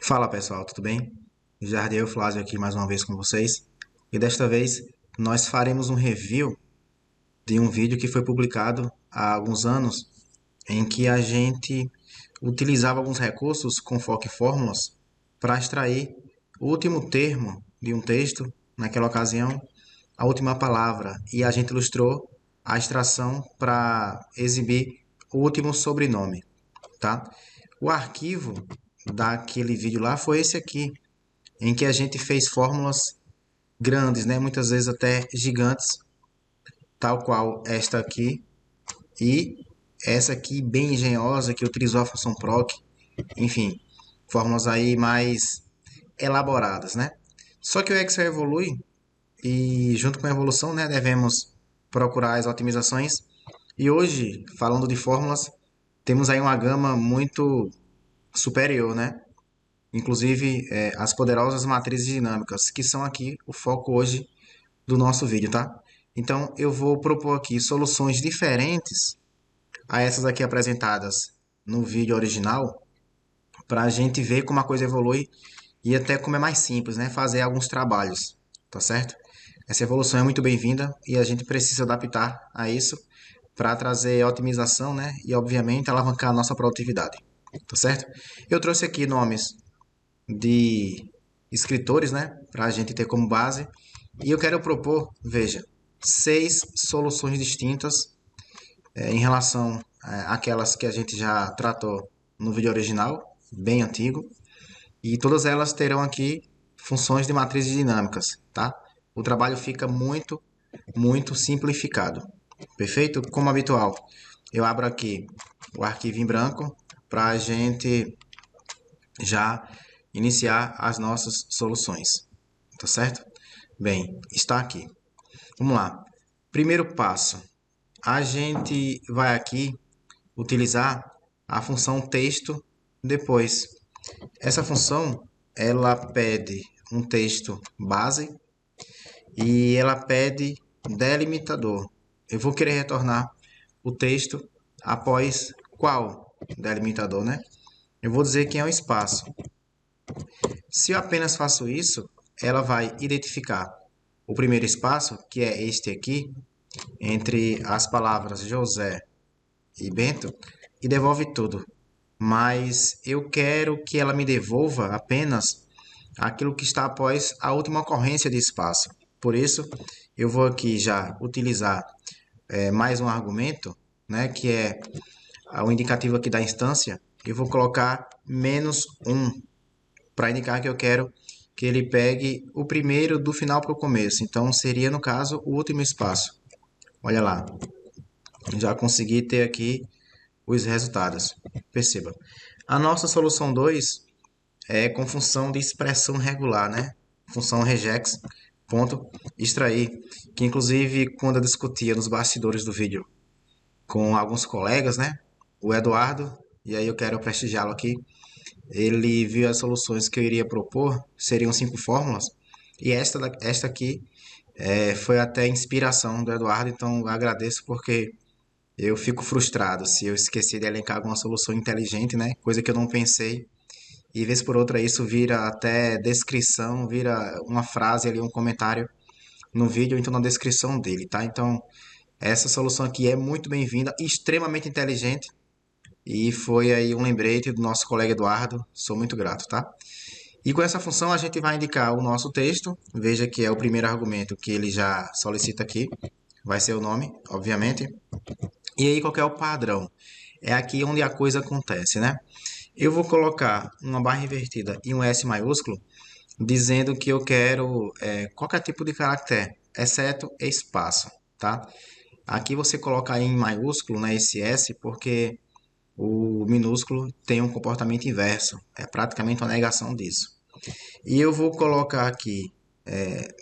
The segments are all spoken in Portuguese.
Fala pessoal, tudo bem? Jardiel Flávio aqui mais uma vez com vocês. E desta vez nós faremos um review de um vídeo que foi publicado há alguns anos em que a gente utilizava alguns recursos com foco e fórmulas para extrair o último termo de um texto, naquela ocasião, a última palavra, e a gente ilustrou a extração para exibir o último sobrenome, tá? O arquivo daquele vídeo lá foi esse aqui, em que a gente fez fórmulas grandes, né? Muitas vezes até gigantes, tal qual esta aqui e essa aqui bem engenhosa que utilizou a função proc, enfim, fórmulas aí mais elaboradas, né? Só que o Excel evolui e junto com a evolução, né, devemos procurar as otimizações. E hoje, falando de fórmulas, temos aí uma gama muito superior, né? Inclusive as poderosas matrizes dinâmicas, que são aqui o foco hoje do nosso vídeo, tá? Então eu vou propor aqui soluções diferentes a essas aqui apresentadas no vídeo original, para a gente ver como a coisa evolui e até como é mais simples, né? Fazer alguns trabalhos, tá certo? Essa evolução é muito bem-vinda e a gente precisa adaptar a isso para trazer otimização, né? E obviamente alavancar a nossa produtividade, tá certo? Eu trouxe aqui nomes de escritores, né, para a gente ter como base. E eu quero propor, veja, 6 soluções distintas em relação àquelas que a gente já tratou no vídeo original, bem antigo, e todas elas terão aqui funções de matrizes dinâmicas, tá? O trabalho fica muito simplificado. Perfeito? Como habitual, eu abro aqui o arquivo em branco para a gente já iniciar as nossas soluções, tá certo? Bem, está aqui. Vamos lá. Primeiro passo, a gente vai aqui utilizar a função texto depois. Essa função, ela pede um texto base e ela pede delimitador. Eu vou querer retornar o texto após qual delimitador, né? Eu vou dizer que é um espaço. Se eu apenas faço isso, ela vai identificar o primeiro espaço, que é este aqui, entre as palavras José e Bento, e devolve tudo. Mas eu quero que ela me devolva apenas aquilo que está após a última ocorrência de espaço. Por isso, eu vou aqui já utilizar mais um argumento, né, que é o indicativo aqui da instância. Eu vou colocar -1 para indicar que eu quero que ele pegue o primeiro do final para o começo. Então, seria, no caso, o último espaço. Olha lá. Já consegui ter aqui os resultados. Perceba. A nossa solução 2 é com função de expressão regular, né? Função regex, ponto, extrair. Que, inclusive, quando eu discutia nos bastidores do vídeo com alguns colegas, né? O Eduardo, e aí eu quero prestigiá-lo aqui, ele viu as soluções que eu iria propor, seriam 5 fórmulas, e esta aqui foi até inspiração do Eduardo, então eu agradeço porque eu fico frustrado se eu esquecer de elencar alguma solução inteligente, né? Coisa que eu não pensei, e vez por outra isso vira até descrição, vira uma frase ali, um comentário no vídeo, ou então na descrição dele, tá? Então, essa solução aqui é muito bem-vinda, extremamente inteligente, e foi aí um lembrete do nosso colega Eduardo, sou muito grato, tá? E com essa função a gente vai indicar o nosso texto, veja que é o primeiro argumento que ele já solicita aqui, vai ser o nome, obviamente. E aí qual que é o padrão? É aqui onde a coisa acontece, né? Eu vou colocar uma barra invertida e um S maiúsculo, dizendo que eu quero qualquer tipo de caractere, exceto espaço, tá? Aqui você coloca em maiúsculo, né, esse S, porque o minúsculo tem um comportamento inverso, é praticamente uma negação disso. E eu vou colocar aqui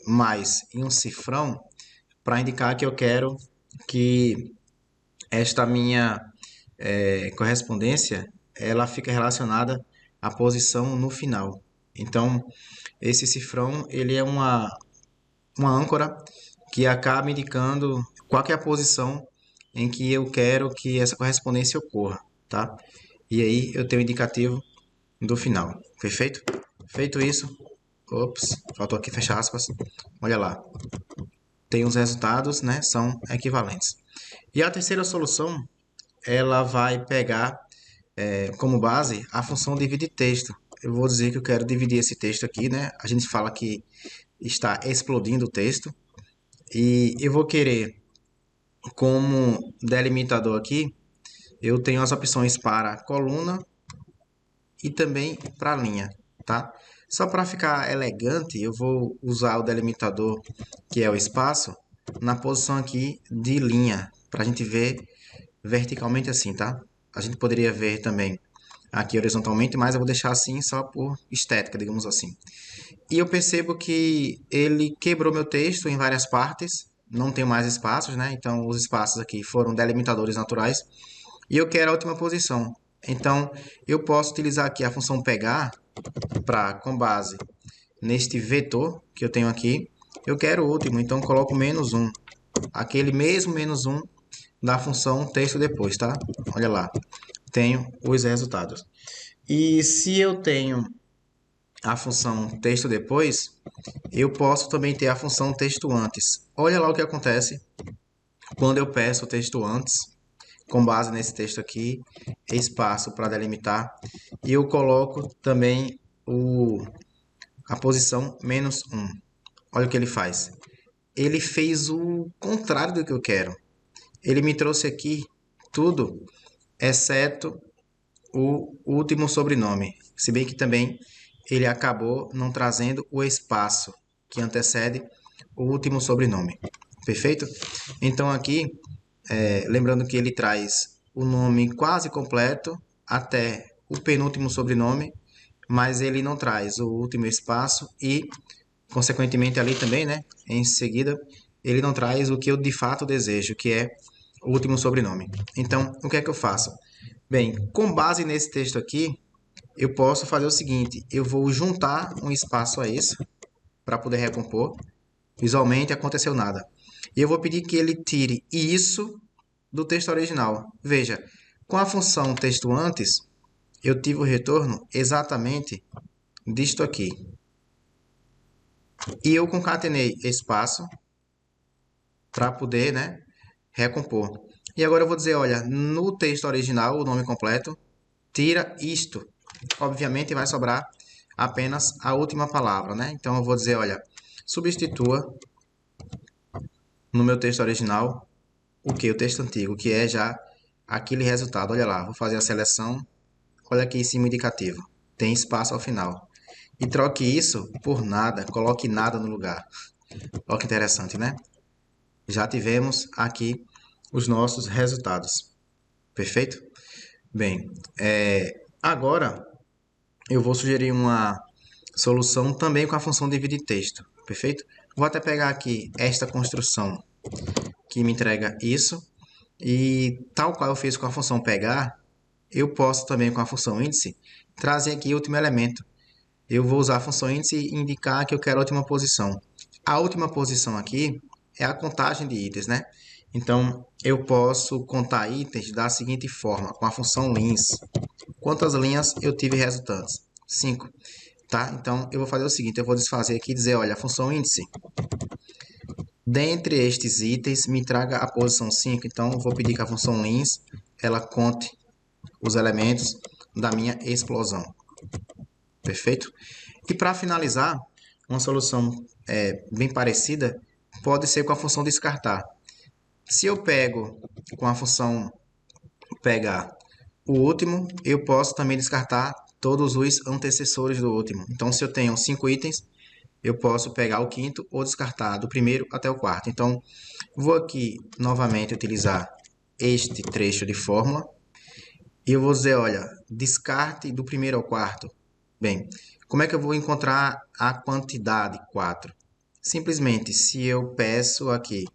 mais em um cifrão para indicar que eu quero que esta minha correspondência ela fica relacionada à posição no final. Então, esse cifrão ele é uma âncora que acaba indicando qual que é a posição em que eu quero que essa correspondência ocorra, tá? E aí eu tenho o indicativo do final, perfeito? Feito isso, ops, faltou aqui fechar aspas. Olha lá, tem os resultados, né? São equivalentes. E a terceira solução, ela vai pegar como base a função dividir texto. Eu vou dizer que eu quero dividir esse texto aqui, né? A gente fala que está explodindo o texto. E eu vou querer, como delimitador aqui, eu tenho as opções para coluna e também para linha, tá? Só para ficar elegante, eu vou usar o delimitador, que é o espaço, na posição aqui de linha, para a gente ver verticalmente assim, tá? A gente poderia ver também aqui horizontalmente, mas eu vou deixar assim só por estética, digamos assim. E eu percebo que ele quebrou meu texto em várias partes, não tenho mais espaços, né? Então os espaços aqui foram delimitadores naturais e eu quero a última posição. Então eu posso utilizar aqui a função pegar para, com base neste vetor que eu tenho aqui, eu quero o último, então coloco menos um, aquele mesmo menos um da função texto depois, tá? Olha lá, tenho os resultados. E se eu tenho a função texto depois, eu posso também ter a função texto antes. Olha lá o que acontece quando eu peço o texto antes, com base nesse texto aqui, espaço para delimitar, e eu coloco também a posição menos um. Olha o que ele faz. Ele fez o contrário do que eu quero. Ele me trouxe aqui tudo, exceto o último sobrenome. Se bem que também ele acabou não trazendo o espaço que antecede o último sobrenome. Perfeito? Então aqui, lembrando que ele traz o nome quase completo até o penúltimo sobrenome, mas ele não traz o último espaço e, consequentemente, ali também, né? Em seguida, ele não traz o que eu de fato desejo, que é o último sobrenome. Então, o que é que eu faço? Bem, com base nesse texto aqui, eu posso fazer o seguinte: eu vou juntar um espaço a esse para poder recompor. Visualmente aconteceu nada. E eu vou pedir que ele tire isso do texto original. Veja, com a função texto antes, eu tive o retorno exatamente disto aqui. E eu concatenei espaço para poder, né, recompor. E agora eu vou dizer, olha, no texto original, o nome completo, tira isto. Obviamente vai sobrar apenas a última palavra, né? Então eu vou dizer, olha, substitua no meu texto original o que? O texto antigo, que é já aquele resultado. Olha lá, vou fazer a seleção. Olha aqui em cima o indicativo. Tem espaço ao final. E troque isso por nada, coloque nada no lugar. Olha que interessante, né? Já tivemos aqui os nossos resultados. Perfeito? Bem, agora eu vou sugerir uma solução também com a função dividir texto. Perfeito? Vou até pegar aqui esta construção que me entrega isso. E tal qual eu fiz com a função pegar, eu posso também com a função índice trazer aqui o último elemento. Eu vou usar a função índice e indicar que eu quero a última posição. A última posição aqui é a contagem de itens, né? Então, eu posso contar itens da seguinte forma, com a função lins. Quantas linhas eu tive resultantes? 5. Tá? Então, eu vou fazer o seguinte, eu vou desfazer aqui e dizer, olha, a função índice, dentre estes itens, me traga a posição 5. Então, eu vou pedir que a função lins, ela conte os elementos da minha explosão. Perfeito? E para finalizar, uma solução bem parecida pode ser com a função descartar. Se eu pego com a função pegar o último, eu posso também descartar todos os antecessores do último. Então, se eu tenho 5 itens, eu posso pegar o quinto ou descartar do primeiro até o quarto. Então, vou aqui novamente utilizar este trecho de fórmula e eu vou dizer, olha, descarte do primeiro ao quarto. Bem, como é que eu vou encontrar a quantidade 4? Simplesmente, se eu peço aqui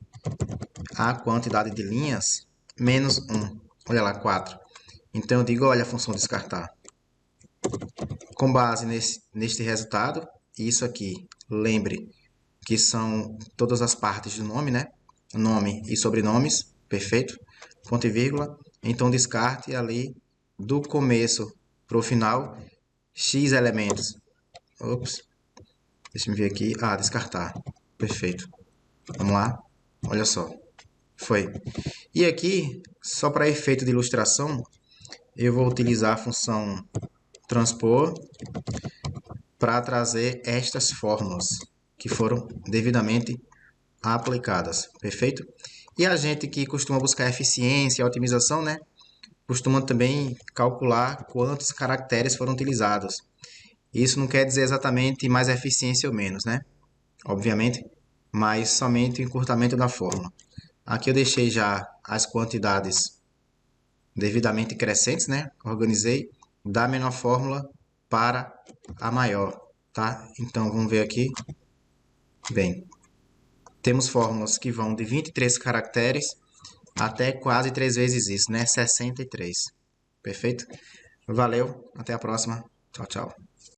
a quantidade de linhas, menos 1. Olha lá, 4. Então, eu digo, olha a função descartar. Com base neste resultado, isso aqui, lembre que são todas as partes do nome, né? Nome e sobrenomes, perfeito? Ponto e vírgula. Então, descarte ali do começo para o final, x elementos. Ops. Deixa eu ver aqui. Ah, descartar. Perfeito. Vamos lá. Olha só. Foi. E aqui, só para efeito de ilustração, eu vou utilizar a função transpor para trazer estas fórmulas que foram devidamente aplicadas. Perfeito? E a gente que costuma buscar eficiência e otimização, né? Costuma também calcular quantos caracteres foram utilizados. Isso não quer dizer exatamente mais eficiência ou menos, né? Obviamente, mas somente o encurtamento da fórmula. Aqui eu deixei já as quantidades devidamente crescentes, né? Organizei da menor fórmula para a maior, tá? Então vamos ver aqui. Bem, temos fórmulas que vão de 23 caracteres até quase 3 vezes isso, né? 63. Perfeito? Valeu, até a próxima. Tchau, tchau.